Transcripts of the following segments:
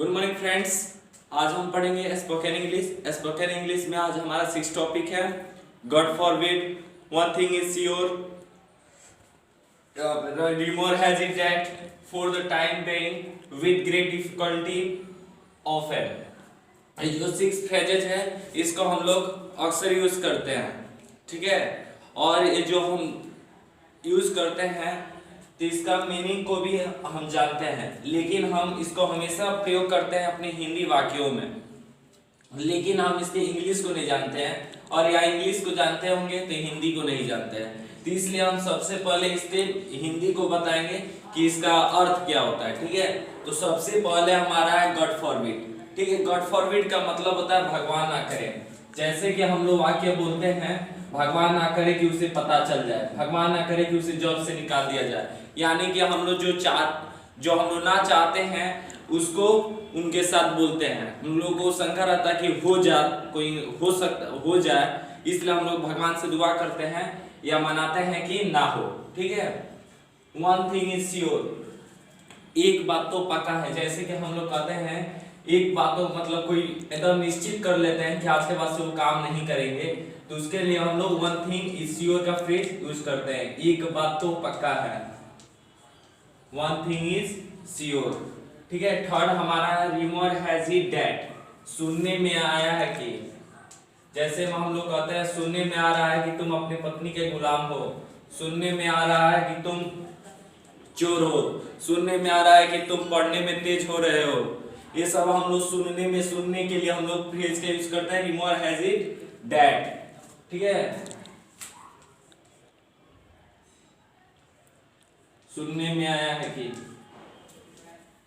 Good morning friends. आज हम पढ़ेंगे स्पोकन इंग्लिश। स्पोकन इंग्लिश में आज हमारा 6 टॉपिक है। God forbid, one thing is sure, rumour has it that, for the time being, with great difficulty, often. ये जो 6 फ्रेजेज है इसको हम लोग अक्सर यूज करते हैं, ठीक है। और ये जो हम यूज करते हैं तो इसका मीनिंग को भी हम जानते हैं, लेकिन हम इसको हमेशा प्रयोग करते हैं अपने हिंदी वाक्यों में, लेकिन हम इसके इंग्लिश को नहीं जानते हैं। और या इंग्लिश को जानते होंगे तो हिंदी को नहीं जानते हैं, तो इसलिए हम सबसे पहले इसके हिंदी को बताएंगे कि इसका अर्थ क्या होता है, ठीक है। तो सबसे पहले हमारा है गॉड फॉरबिड, ठीक है। गॉड फॉरबिड का मतलब होता है भगवान ना करे। जैसे कि हम लोग वाक्य बोलते हैं, भगवान ना करे कि उसे पता चल जाए, भगवान ना करे कि उसे जॉब से निकाल दिया जाए, यानी कि हम लोग जो हम लोग ना चाहते हैं उसको उनके साथ बोलते हैं। हम लोग को शंका रहता है कि हो जाए, इसलिए हम लोग भगवान से दुआ करते हैं या मनाते हैं कि ना हो, ठीक है। वन थिंग इज श्योर, एक बात तो पक्का है। जैसे कि हम लोग कहते हैं एक बात तो मतलब कोई एकदम निश्चित कर लेते हैं कि आज के बाद से वो काम नहीं करेंगे, तो उसके लिए हम लोग वन थिंग इज श्योर का फ्रेज यूज करते हैं। एक बात तो पक्का है, वन थिंग इज श्योर, ठीक है। थर्ड हमारा है रिमोर हैज इट दैट, सुनने में आया है कि, जैसे हम लोग कहते हैं सुनने में आ रहा है कि तुम अपनी पत्नी के गुलाम हो, सुनने में आ रहा है कि तुम चोर हो, सुनने में आ रहा है कि तुम पढ़ने में तेज हो रहे हो। ये सब हम लोग सुनने के लिए हम लोग फ्रेज का यूज करते हैं रिमोर हैज इट दैट, ठीक है। सुनने में आया है कि,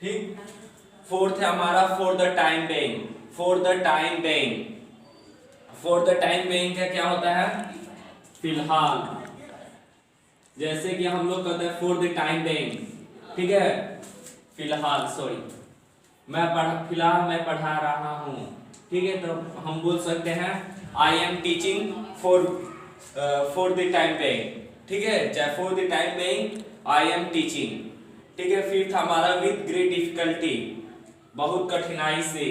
ठीक। फोर्थ है हमारा for the time being, for the time being. For the time being का क्या होता है? फिलहाल। जैसे कि हम लोग कहते हैं फॉर द टाइम बेइंग, ठीक है, फिलहाल, सॉरी, फिलहाल मैं पढ़ा रहा हूँ, ठीक है। तो हम बोल सकते हैं आई am teaching for the time being, ठीक है, चाहे for the time being I am teaching, ठीक है। फिफ्थ हमारा विद ग्रेट डिफिकल्टी, बहुत कठिनाई से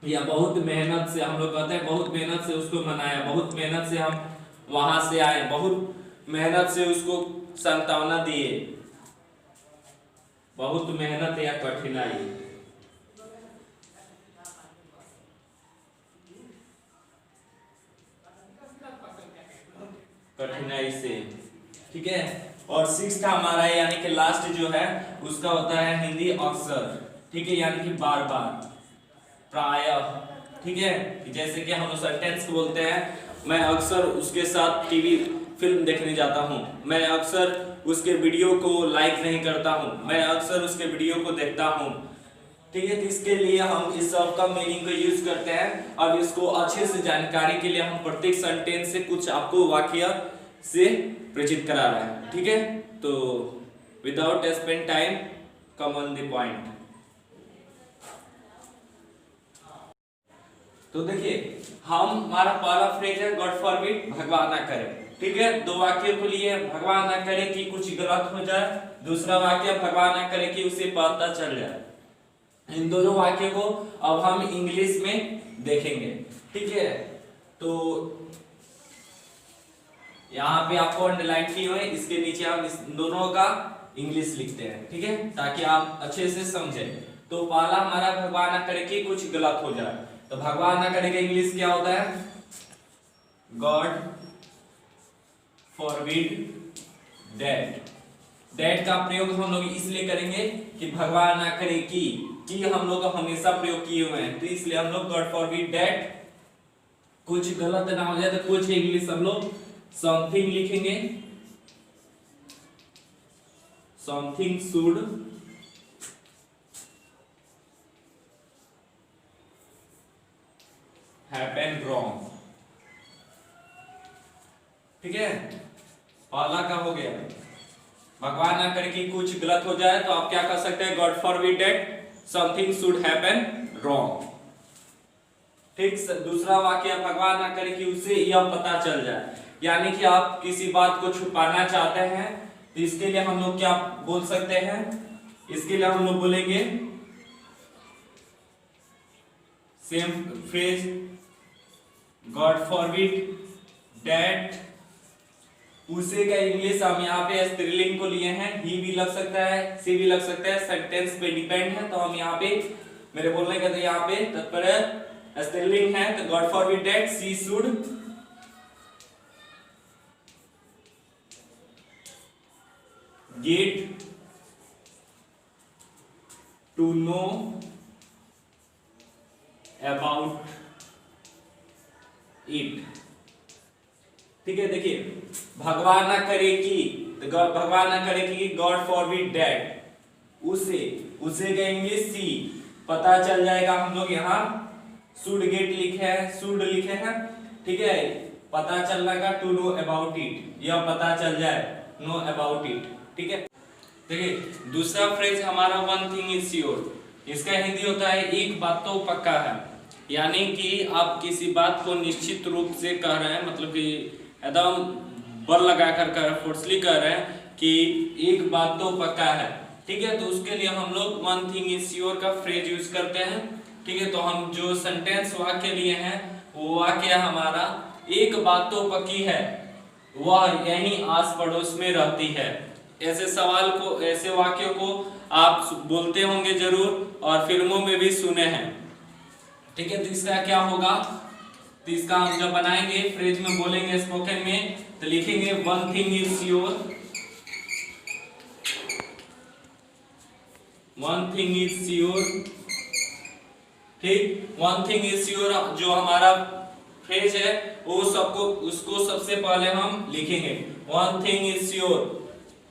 या बहुत मेहनत से। हम लोग कहते हैं बहुत मेहनत से उसको मनाया, बहुत मेहनत से हम वहां से आए, बहुत मेहनत से उसको सांत्वना दिए, बहुत मेहनत या कठिनाई। कठिनाई से, ठीक है। और सिक्स्थ हमारा यानी कि लास्ट जो है उसका होता है हिंदी अक्सर, ठीक है, यानी कि बार बार, प्रायः, ठीक है। जैसे कि हम सेंटेंस को बोलते हैं, मैं अक्सर उसके साथ टीवी फिल्म देखने जाता हूँ, मैं अक्सर उसके वीडियो को लाइक नहीं करता हूँ, मैं अक्सर उसके वीडियो को देखता हूँ, ठीक है। तो इसके लिए हम इस सब का मीनिंग को यूज करते हैं। अब इसको अच्छे से जानकारी के लिए हम प्रत्येक सेंटेंस से कुछ आपको वाक्य से परिचित करा रहे हैं, ठीक है। तो without spend time, come on the point. तो देखिए हमारा पहला फ्रेज है गॉड फॉरबिड, भगवान ना करे, ठीक है। दो वाक्य को लिए, भगवान ना करे कि कुछ गलत हो जाए, दूसरा वाक्य भगवान ना करे कि उसे पता चल जाए। इन दोनों वाक्य को अब हम इंग्लिश में देखेंगे, ठीक है। तो यहाँ पे आपको अंडरलाइन की हुई, इसके नीचे हम इस दोनों का इंग्लिश लिखते हैं, ठीक है, ताकि आप अच्छे से समझें। तो पहला हमारा भगवान ना करे कि कुछ गलत हो जाए, तो भगवान ना करे कि इंग्लिश क्या होता है? God forbid that. दैट का प्रयोग हम लोग इसलिए करेंगे कि भगवान ना करे कि हम लोग हमेशा प्रयोग किए हुए हैं, तो इसलिए हम लोग गॉड फॉरबिड दैट, कुछ गलत ना हो जाए तो कुछ इंग्लिश हम लोग समथिंग लिखेंगे, समथिंग शुड हैपन रॉन्ग, ठीक है। पहला का हो गया, भगवान ना करे कि कुछ गलत हो जाए, तो आप क्या कर सकते हैं? God forbid that something should happen wrong, ठीक। दूसरा वाक्य, भगवान ना करे कि उसे यह पता चल जाए, यानी कि आप किसी बात को छुपाना चाहते हैं, तो इसके लिए हम लोग क्या बोल सकते हैं? इसके लिए हम लोग बोलेंगे same phrase, God forbid that. उसे का इंग्लिश हम यहाँ पे स्त्रीलिंग को लिए हैं, ही भी लग सकता है, सी भी लग सकता है, सेंटेंस पे डिपेंड है। तो हम यहाँ पे मेरे बोलने का तो यहाँ पे तत्पर स्त्रीलिंग है, तो God forbid that she should get to know about it. ठीक है, देखिए भगवान ना करे कि, भगवान ना करे कि गॉड फॉरबिड दैट, उसे का इंग्लिश सी, पता चल जाएगा। हम लोग यहाँ शुड गेट लिखे हैं, शुड लिखे हैं, ठीक है, पता चलने का टू नो अबाउट इट, यह पता चल जाए, नो अबाउट इट। ठीक है, देखिए दूसरा फ्रेज हमारा वन थिंग इज श्योर। इसका हिंदी होता है एक बात तो पक्का है, यानी कि आप किसी बात को निश्चित रूप से कह रहे हैं, मतलब कि एकदम बल लगाकर कर फोर्सली कह रहे हैं कि एक बात तो पक्का है। ठीक है, तो उसके लिए हम लोग वन थिंग इज श्योर का फ्रेज यूज करते हैं। ठीक है, तो हम जो सेंटेंस वाक्य लिए हैं वो वाक्य हमारा एक बात तो पक्की है, वह यहीं आस पड़ोस में रहती है। ऐसे सवाल को, ऐसे वाक्यों को आप बोलते होंगे जरूर और फिल्मों में भी सुने हैं। ठीक है, तो इसका क्या होगा, तो इसका हम जब बनाएंगे फ्रेज में बोलेंगे स्पोकन में, तो लिखेंगे one thing is sure, one thing is sure. ठीक, वन थिंग इज श्योर जो हमारा फ्रेज है वो सबको, उसको सबसे पहले हम लिखेंगे वन थिंग इज श्योर।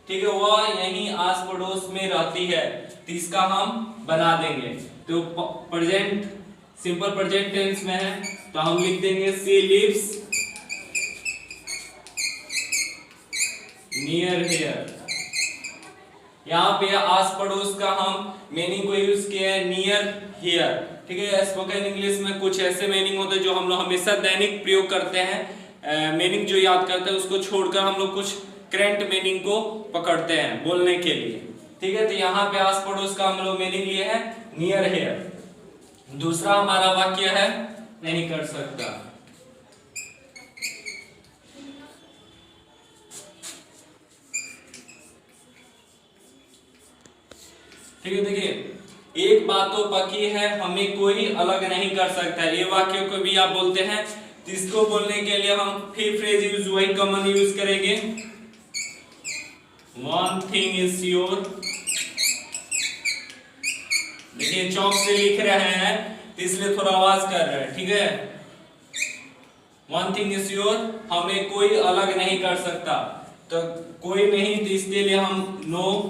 ठीक है, वह यहीं आस पड़ोस में रहती है, तो इसका हम बना देंगे। तो प्रेजेंट, सिंपल प्रेजेंट टेंस में है, तो हम लिख देंगे शी लिव्स नियर हियर। यहाँ पे आस पड़ोस का हम मीनिंग को यूज किया है नियर हियर। ठीक है, स्पोकन इंग्लिश में कुछ ऐसे मीनिंग होते हैं जो हम लोग हमेशा दैनिक प्रयोग करते हैं, मीनिंग जो याद करते हैं उसको छोड़कर हम लोग कुछ करंट मीनिंग को पकड़ते हैं बोलने के लिए। ठीक है, तो यहाँ पे आस पड़ोस का हम लोग मीनिंग लिए हैं नियर हियर। दूसरा हमारा वाक्य है नहीं कर सकता। ठीक है, देखिए एक बात तो पक्की है, हमें कोई अलग नहीं कर सकता। ये वाक्य को भी आप बोलते हैं, तो इसको बोलने के लिए हम फिर फ्रेज यूज वही कॉमन यूज करेंगे, वन थिंग इज श्योर। देखिए चौक से लिख रहे हैं तो इसलिए थोड़ा आवाज कर रहे हैं। ठीक है, वन थिंग इज श्योर, हमें कोई अलग नहीं कर सकता, तो कोई नहीं, तो इसके लिए हम no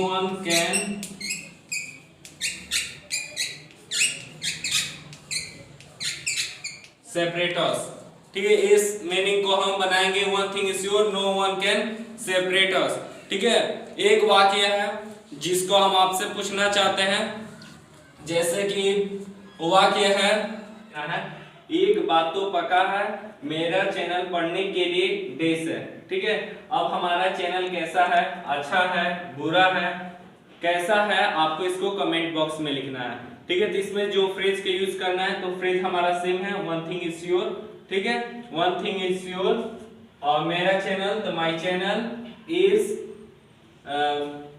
one can separate us. ठीक है, इस मीनिंग को हम बनाएंगे one thing is sure, no one can separate us. ठीक है, एक वाक्य है जिसको हम आपसे पूछना चाहते हैं, जैसे कि वाक्य है एक बात तो पक्का है, मेरा चैनल पढ़ने के लिए बेस है। ठीक है, अब हमारा चैनल कैसा है, अच्छा है, बुरा है, कैसा है, आपको इसको कमेंट बॉक्स में लिखना है। ठीक है, तो इसमें जो फ्रेज के यूज करना है, तो फ्रेज हमारा सेम है, वन थिंग इज श्योर। ठीक है, वन थिंग इज श्योर, और मेरा चैनल, तो माय चैनल इज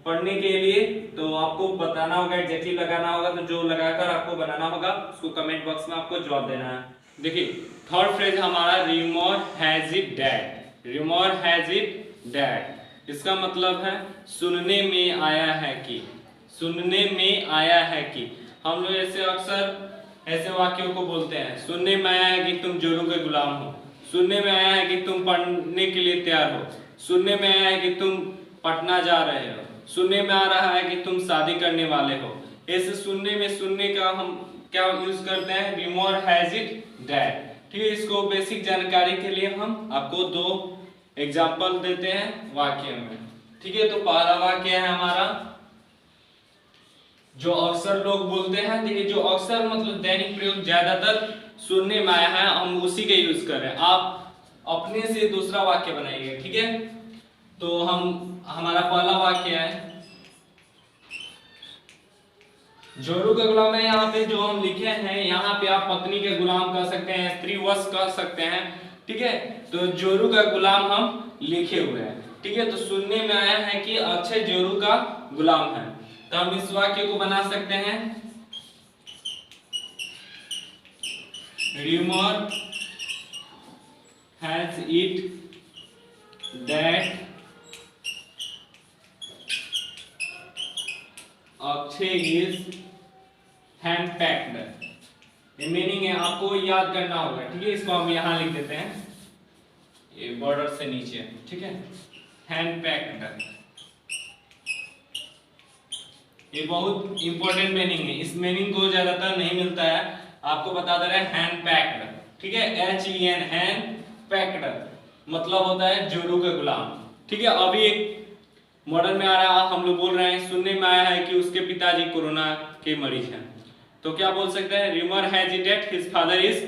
पढ़ने के लिए, तो आपको बताना होगा, एग्जैक्टली लगाना होगा, तो जो लगाकर आपको बनाना होगा उसको कमेंट बॉक्स में आपको जवाब देना है। देखिए थर्ड फ्रेज हमारा rumour has it that. Rumour has it that, इसका मतलब है सुनने में आया है कि, सुनने में आया है कि। हम लोग ऐसे अक्सर ऐसे वाक्यों को बोलते हैं, सुनने में आया है कि तुम जोरों के गुलाम हो, सुनने में आया है कि तुम पढ़ने के लिए तैयार हो, सुनने में आया है कि तुम पटना जा रहे हो, सुनने में आ रहा है कि तुम शादी करने वाले हो। ऐसे सुनने में, सुनने का हम क्या यूज करते हैं, रिमोर हैज इट डैड। ठीक है, इसको बेसिक जानकारी के लिए हम आपको दो एग्जाम्पल देते हैं वाक्य में। ठीक है, तो पहला वाक्य है हमारा जो अक्सर लोग बोलते हैं, देखिए जो अक्सर मतलब दैनिक प्रयोग ज्यादातर सुनने में आया है, हम उसी के यूज कर रहे हैं। आप अपने से दूसरा वाक्य बनाइए। ठीक है, तो हमारा पहला वाक्य है जोरू का गुलाम है, यहाँ पे जो हम लिखे हैं, यहाँ पे आप पत्नी के गुलाम कह सकते हैं, स्त्री वश कह सकते हैं, ठीक है। तो जोरू का गुलाम हम लिखे हुए हैं, ठीक है। तो सुनने में आया है कि अक्षय जोरू का गुलाम है, तो हम इस वाक्य को बना सकते हैं, rumour has it that Akshay is hand packed. ये मीनिंग है, आपको याद करना होगा, ठीक है। इसको हम यहाँ लिख देते हैं, ये बॉर्डर से नीचे, ठीक है। हैंड पैक्ड, ये बहुत इंपॉर्टेंट मीनिंग है, इस मीनिंग को ज्यादातर नहीं मिलता है, आपको बता दे रहे हैं हैंड पैक्ड, ठीक है। HEN हैंड पैक्ड मतलब होता है जोरू का गुलाम, ठीक है। अभी एक मॉडल में आ रहा है, हम लोग बोल रहे हैं, सुनने में आया है कि उसके पिताजी कोरोना के मरीज हैं, तो क्या बोल सकते हैं, rumour has it that his father is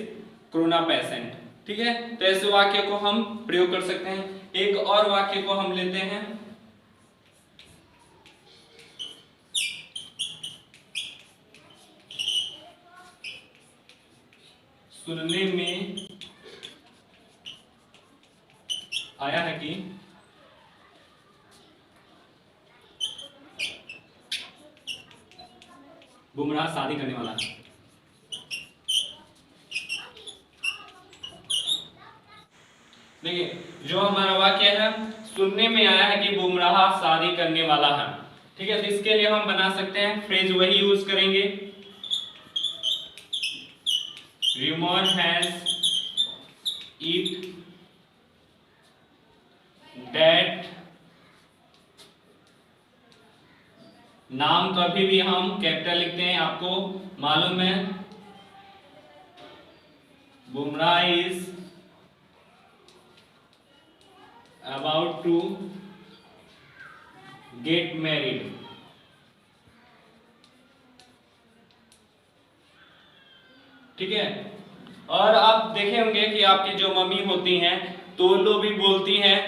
corona patient, ठीक है। तो ऐसे वाक्य को हम प्रयोग कर सकते हैं। एक और वाक्य को हम लेते हैं, सुनने में आया है कि बुमराह शादी करने वाला है। देखिए, जो हमारा वाक्य है, सुनने में आया है कि बुमराह शादी करने वाला है, ठीक है। तो इसके लिए हम बना सकते हैं, फ्रेज वही यूज करेंगे, रूमर हैज इट दैट, नाम कभी भी हम कैपिटल लिखते हैं, आपको मालूम है, Bumrah is about to get married, ठीक है। और आप देखे होंगे कि आपकी जो मम्मी होती हैं, तो लोग भी बोलती हैं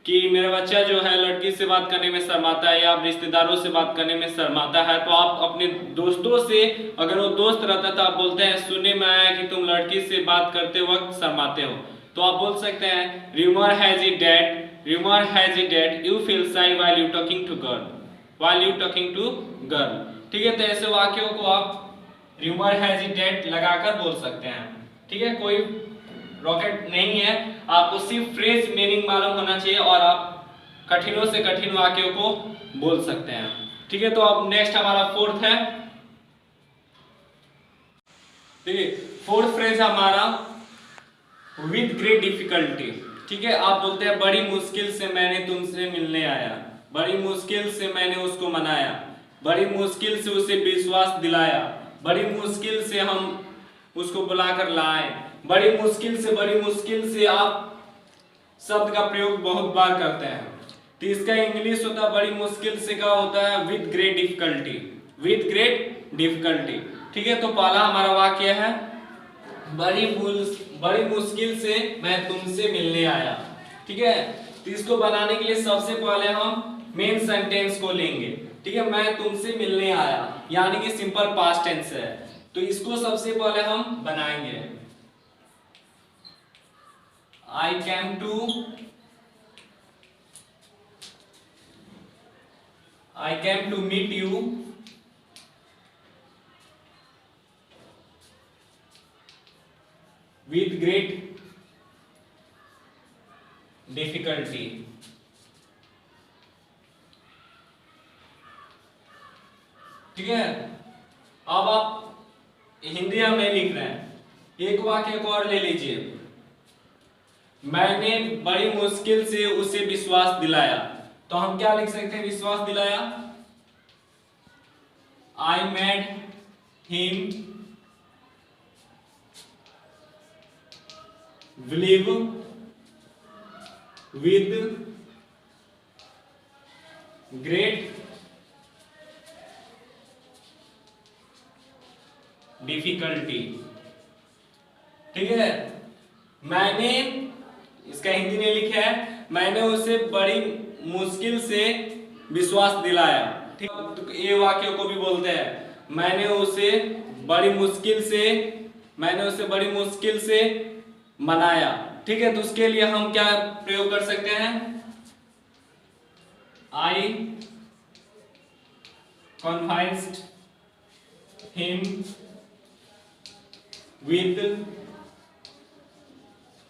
कि मेरा बच्चा जो है लड़की से बात करने में शर्माता है, या रिश्तेदारों से बात करने में शर्माता है, तो आप अपने दोस्तों से, अगर वो दोस्त रहता तो आप बोलते हैं, सुनने में आया कि तुम लड़की से बात करते वक्त शर्माते हो, तो आप बोल सकते हैं, rumour has it that you feel shy while you talking to girl, ठीक है। तो ऐसे वाक्यों को आप रूमर हैज इट दैट लगाकर बोल सकते हैं, ठीक है। कोई रॉकेट नहीं है, आपको सिर्फ फ्रेज मीनिंग मालूम होना चाहिए और आप कठिनों से कठिन वाक्यों को बोल सकते हैं, ठीक है। तो अब नेक्स्ट हमारा फोर्थ है, ठीक है। फोर्थ फ्रेज हमारा विद ग्रेट डिफिकल्टी, ठीक है। आप बोलते हैं, बड़ी मुश्किल से मैंने तुमसे मिलने आया, बड़ी मुश्किल से मैंने उसको मनाया, बड़ी मुश्किल से उसे विश्वास दिलाया, बड़ी मुश्किल से हम उसको बुलाकर लाए, बड़ी मुश्किल से आप शब्द का प्रयोग बहुत बार करते हैं, तो इसका इंग्लिश होता है, बड़ी मुश्किल से का होता है विद ग्रेट डिफिकल्टी, ठीक है। तो पहला हमारा वाक्य है, बड़ी मुश्किल से मैं तुमसे मिलने आया, ठीक है। तो इसको बनाने के लिए सबसे पहले हम मेन सेंटेंस को लेंगे, ठीक है। मैं तुमसे मिलने आया, यानी कि सिंपल पास्ट टेंस है, तो इसको सबसे पहले हम बनाएंगे, I came to meet you with great difficulty, ठीक है। अब आप हिंदी हम नहीं लिख रहे हैं, एक वाक्य को और ले लीजिए, मैंने बड़ी मुश्किल से उसे विश्वास दिलाया, तो हम क्या लिख सकते हैं, विश्वास दिलाया, I made him believe with great difficulty, ठीक है। मैंने, इसका हिंदी में लिखा है, मैंने उसे बड़ी मुश्किल से विश्वास दिलाया, ठीक, तो ये वाक्य को भी बोलते हैं मैंने उसे बड़ी मुश्किल से मनाया। ठीक है, तो उसके लिए हम क्या प्रयोग कर सकते हैं, I convinced him with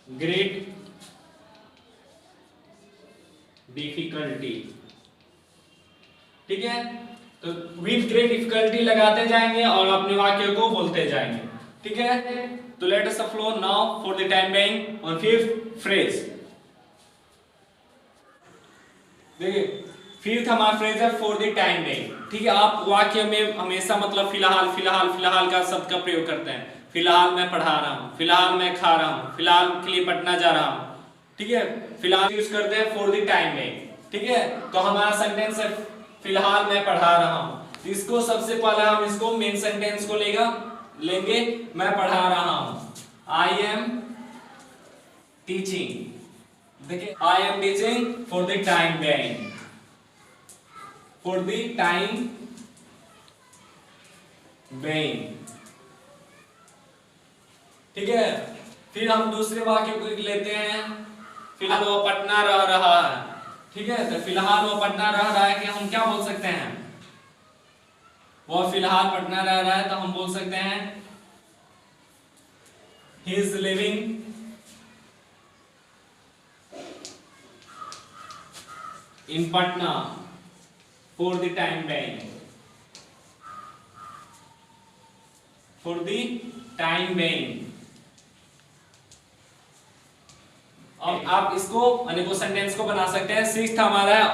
great difficulty. ठीक है, तो विद ग्रेट डिफिकल्टी लगाते जाएंगे और अपने वाक्य को बोलते जाएंगे। ठीक है, तो let us flow now for the time being on fifth phrase. देखिए फिफ्थ हमारा फ्रेज है फॉर द टाइम बीइंग। ठीक है, आप वाक्य में हमेशा मतलब फिलहाल का शब्द का प्रयोग करते हैं। फिलहाल मैं पढ़ा रहा हूँ, फिलहाल मैं खा रहा हूँ, फिलहाल के लिए पटना जा रहा हूँ। ठीक है, फिलहाल यूज करते हैं फॉर द टाइम बीइंग। ठीक है, तो हमारा सेंटेंस है फिलहाल मैं पढ़ा रहा हूँ। इसको सबसे पहले हम इसको मेन सेंटेंस को लेंगे मैं पढ़ा रहा हूँ, आई एम टीचिंग। देखिए I am teaching for the time being, for the time being. ठीक है, फिर हम दूसरे वाक्य को लेते हैं, फिलहाल वो पटना रह रहा है। ठीक है, तो फिलहाल वो पटना रह रहा है कि हम क्या बोल सकते हैं, वो फिलहाल पटना रह रहा है तो हम बोल सकते हैं he is living in Patna for the time being, for the time being। अब आप इसको अनेकों सेंटेंस को बना सकते हैं। सिक्स्थ हमारा है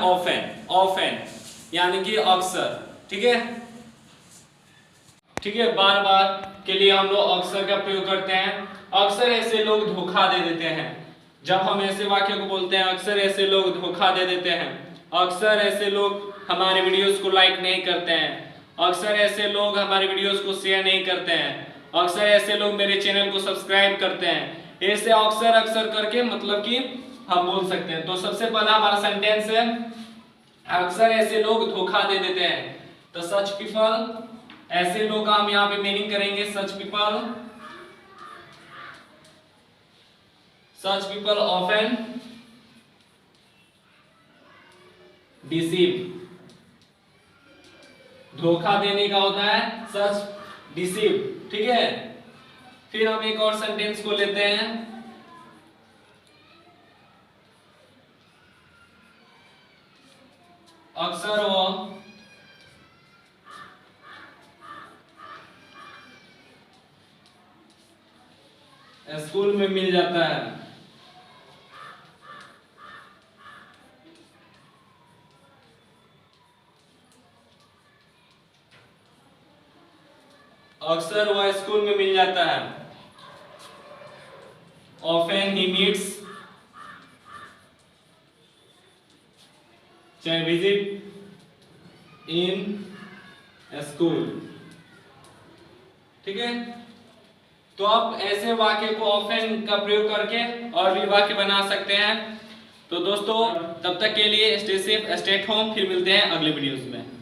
ऑफन यानी कि अक्सर। ठीक है, ठीक है, बार बार के लिए हम लोग अक्सर का प्रयोग करते हैं। अक्सर ऐसे लोग धोखा दे देते हैं। जब हम ऐसे वाक्य को बोलते हैं अक्सर ऐसे लोग धोखा दे देते हैं, अक्सर ऐसे लोग हमारे वीडियोस को लाइक नहीं करते हैं, अक्सर ऐसे लोग हमारे वीडियोस को शेयर नहीं करते हैं, अक्सर ऐसे लोग मेरे चैनल को सब्सक्राइब करते हैं। ऐसे अक्सर करके मतलब कि हम बोल सकते हैं। तो सबसे पहला हमारा सेंटेंस है अक्सर ऐसे लोग धोखा दे देते हैं। तो सच पीपल, ऐसे लोग का हम यहाँ पे मीनिंग करेंगे सच पीपल ऑफन डिसीव। धोखा देने का होता है सच डिसीव। ठीक है, फिर हम एक और सेंटेंस को लेते हैं, अक्सर वो स्कूल में मिल जाता है। अक्सर वह स्कूल में मिल जाता है। ऑफन ही मीट्स चाहे विजिट इन स्कूल। ठीक है, तो आप ऐसे वाक्य को ऑफन का प्रयोग करके और भी वाक्य बना सकते हैं। तो दोस्तों तब तक के लिए stay safe, stay at home. फिर मिलते हैं अगले वीडियोस में।